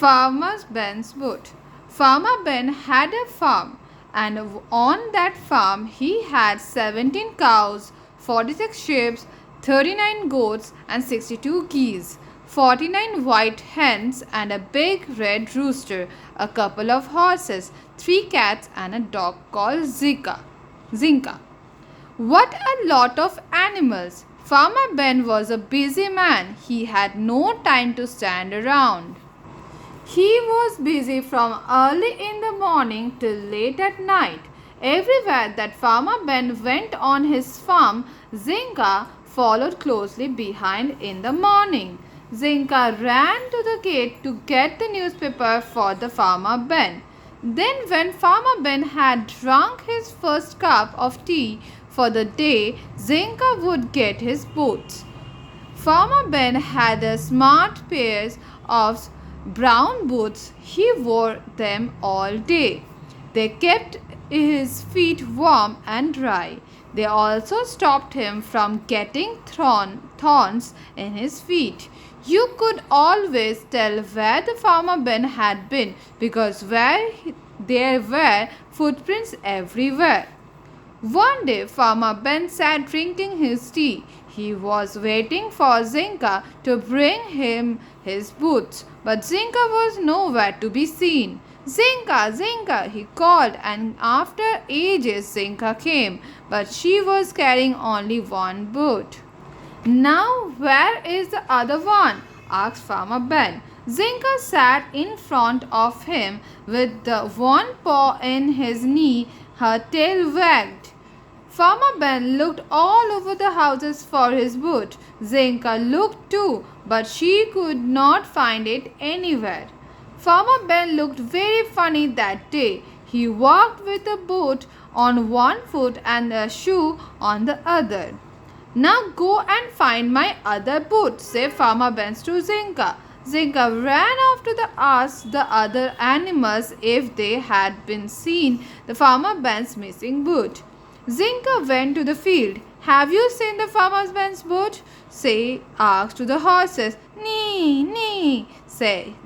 Farmer Ben's boot. Farmer Ben had a farm, and on that farm he had 17 cows, 46 sheep, 39 goats, and 62 geese, 49 white hens, and a big red rooster, a couple of horses, 3 cats, and a dog called Zinka. What a lot of animals! Farmer Ben was a busy man. He had no time to stand around. He was busy from early in the morning till late at night. Everywhere that Farmer Ben went on his farm, Zinka followed closely behind in the morning. Zinka ran to the gate to get the newspaper for the Farmer Ben. Then, when Farmer Ben had drunk his first cup of tea for the day, Zinka would get his boots. Farmer Ben had a smart pair of brown boots. He wore them all day. They kept his feet warm and dry. They also stopped him from getting thorns in his feet. You could always tell where the Farmer Ben had been because there were footprints everywhere. One day Farmer Ben sat drinking his tea. He was waiting for Zinka to bring him his boots, but Zinka was nowhere to be seen. Zinka, Zinka, he called, and after ages Zinka came, but she was carrying only one boot. Now where is the other one? Asked Farmer Ben. Zinka sat in front of him with the one paw in his knee, her tail wagged. Farmer Ben looked all over the houses for his boot. Zinka looked too, but she could not find it anywhere. Farmer Ben looked very funny that day. He walked with a boot on one foot and a shoe on the other. Now go and find my other boot, said Farmer Ben to Zinka. Zinka ran off to ask the other animals if they had been seen the Farmer Ben's missing boot. Zinka went to the field. Have you seen the Farmer Ben's boot? Asked to the horses. Nee, nee,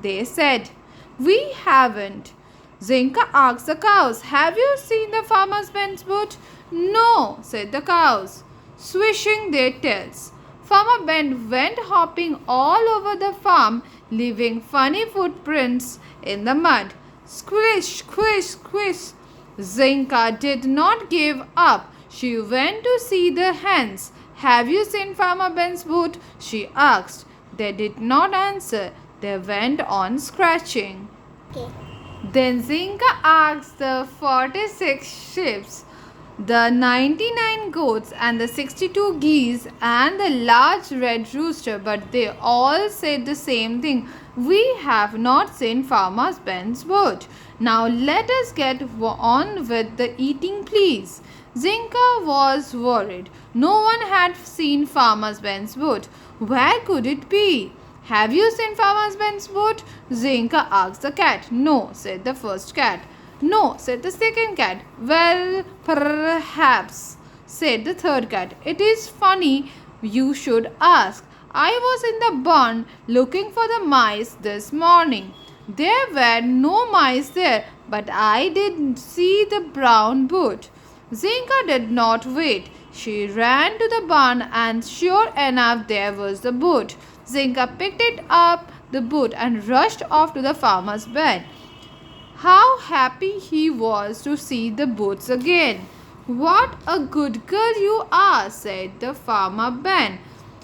they said. We haven't. Zinka asked the cows. Have you seen the Farmer Ben's boot? No, said the cows, swishing their tails. Farmer Ben went hopping all over the farm, leaving funny footprints in the mud. Squish, squish, squish. Zinka did not give up. She went to see the hens. Have you seen Farmer Ben's boot? She asked. They did not answer. They went on scratching. Okay. Then Zinka asked the 46 sheep, the 99 goats, and the 62 geese, and the large red rooster, but they all said the same thing. We have not seen Farmer Ben's boot. Now let us get on with the eating, please. Zinka was worried. No one had seen Farmer Ben's boot. Where could it be? Have you seen Farmer Ben's boot? Zinka asked the cat. No, said the first cat. No, said the second cat. Well, perhaps, said the third cat. It is funny you should ask. I was in the barn looking for the mice this morning. There were no mice there, but I did see the brown boot. Zinka did not wait. She ran to the barn, and sure enough there was the boot. Zinka picked the boot and rushed off to the farmer's bed. How happy he was to see the boots again. What a good girl you are, said the Farmer Ben.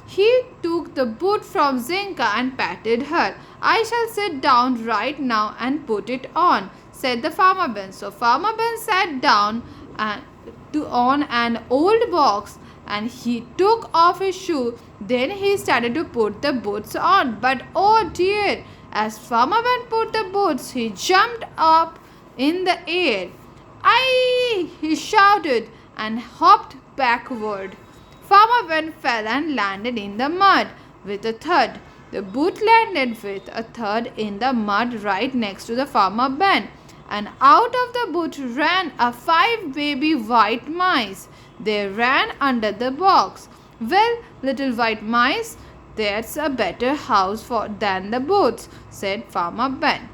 He took the boot from Zinka and patted her. I shall sit down right now and put it on, said the Farmer Ben. So Farmer Ben sat down on an old box and he took off his shoe. Then he started to put the boots on. But oh dear, as Farmer Ben put the boots, he jumped up in the air. Aye! He shouted and hopped backward. Farmer Ben fell and landed in the mud with a thud. The boot landed with a thud in the mud right next to the Farmer Ben. And out of the boot ran 5 baby white mice. They ran under the box. Well, little white mice, That's a better house than the boats, said Farmer Ben.